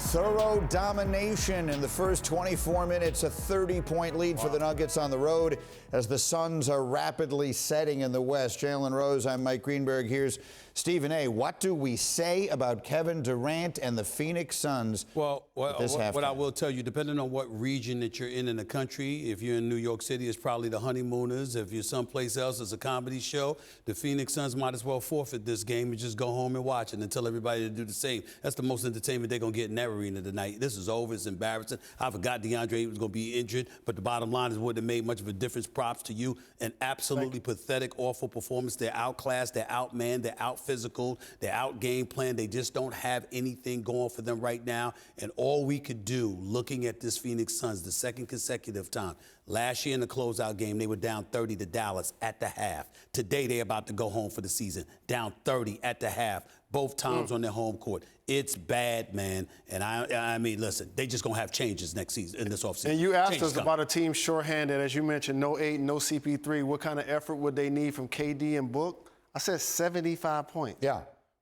Thorough domination in the first 24 minutes, a 30-point lead for the Nuggets on the road as the Suns are rapidly setting in the West. Jalen Rose, I'm Mike Greenberg. Here's Stephen A. What do we say about Kevin Durant and the Phoenix Suns? What I will tell you, depending on what region that you're in the country, if you're in New York City, it's probably the Honeymooners. If you're someplace else, it's a comedy show. The Phoenix Suns might as well forfeit this game and just go home and watch it and tell everybody to do the same. That's the most entertainment they're going to get in that arena tonight. This is over. It's embarrassing. I forgot DeAndre was going to be injured, but the bottom line is, wouldn't have made much of a difference. Props to you. An absolutely pathetic, awful performance. They're outclassed. They're outmanned. They're out-physical. They're out-game plan. They just don't have anything going for them right now. And all we could do, looking at this Phoenix Suns, the second consecutive time, last year in the closeout game, they were down 30 to Dallas at the half. Today, they're about to go home for the season, down 30 at the half, both times on their home court. It's bad, man. And I mean, listen, they just going to have changes next season, in this offseason. And you asked us about a team shorthanded, as you mentioned, no Ayton, no CP3. What kind of effort would they need from KD and Book? I said 75 points. Yeah.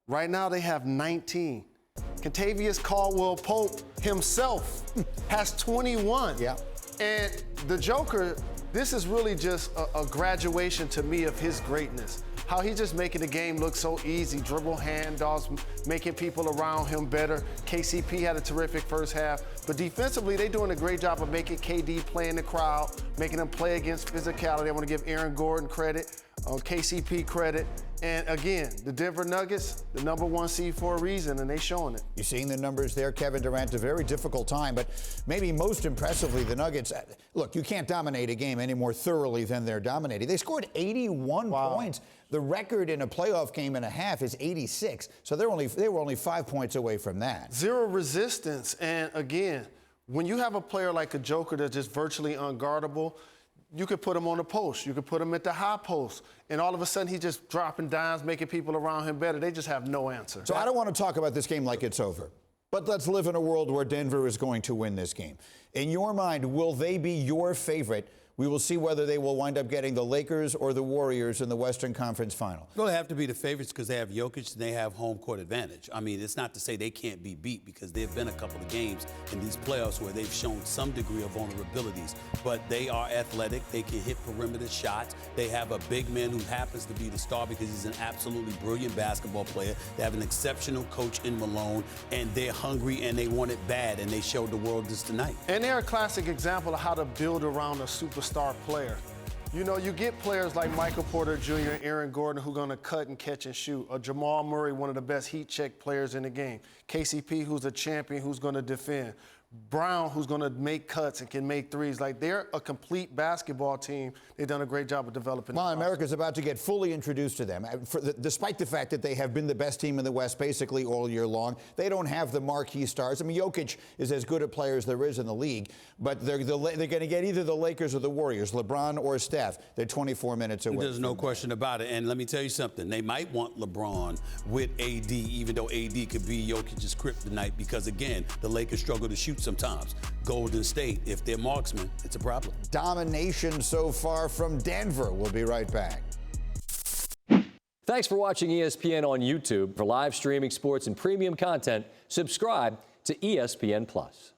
Right now, they have 19. Contavious Caldwell-Pope himself has 21. Yeah. And the Joker, this is really just a graduation to me of his greatness. How he's just making the game look so easy, dribble handoffs, making people around him better. KCP had a terrific first half, but defensively, they're doing a great job of making KD play in the crowd, making them play against physicality. I want to give Aaron Gordon credit, KCP credit. And again, the Denver Nuggets, the #1 seed for a reason, and they showing it. You're seeing the numbers there. Kevin Durant, a very difficult time, but maybe most impressively, the Nuggets, look, you can't dominate a game any more thoroughly than they're dominating. They scored 81 points. The record in a playoff game and a half is 86, so they were only 5 points away from that. Zero resistance, and again, when you have a player like a Joker that's just virtually unguardable, you could put him on the post. You could put him at the high post. And all of a sudden, he's just dropping dimes, making people around him better. They just have no answer. So I don't want to talk about this game like it's over. But let's live in a world where Denver is going to win this game. In your mind, will they be your favorite? We will see whether they will wind up getting the Lakers or the Warriors in the Western Conference Final. Well, they have to be the favorites because they have Jokic and they have home court advantage. I mean, it's not to say they can't be beat because there have been a couple of games in these playoffs where they've shown some degree of vulnerabilities. But they are athletic. They can hit perimeter shots. They have a big man who happens to be the star because he's an absolutely brilliant basketball player. They have an exceptional coach in Malone, and they're hungry and they want it bad, and they showed the world this tonight. And they're a classic example of how to build around a superstar player. You know, you get players like Michael Porter Jr., Aaron Gordon, who are going to cut and catch and shoot. Or Jamal Murray, one of the best heat check players in the game. KCP, who's a champion, who's going to defend. Brown, who's going to make cuts and can make threes. Like, they're a complete basketball team. They've done a great job of developing. Well, America's about to get fully introduced to them. Despite the fact that they have been the best team in the West basically all year long, they don't have the marquee stars. I mean, Jokic is as good a player as there is in the league, but they're going to get either the Lakers or the Warriors, LeBron or Steph. They're 24 minutes away. There's no question about it. And let me tell you something. They might want LeBron with AD, even though AD could be Jokic's kryptonite, because, again, the Lakers struggle to shoot sometimes. Golden State, if they're marksmen, it's a problem. Domination so far from Denver. We'll be right back. Thanks for watching ESPN on YouTube. For live streaming sports and premium content, subscribe to ESPN+.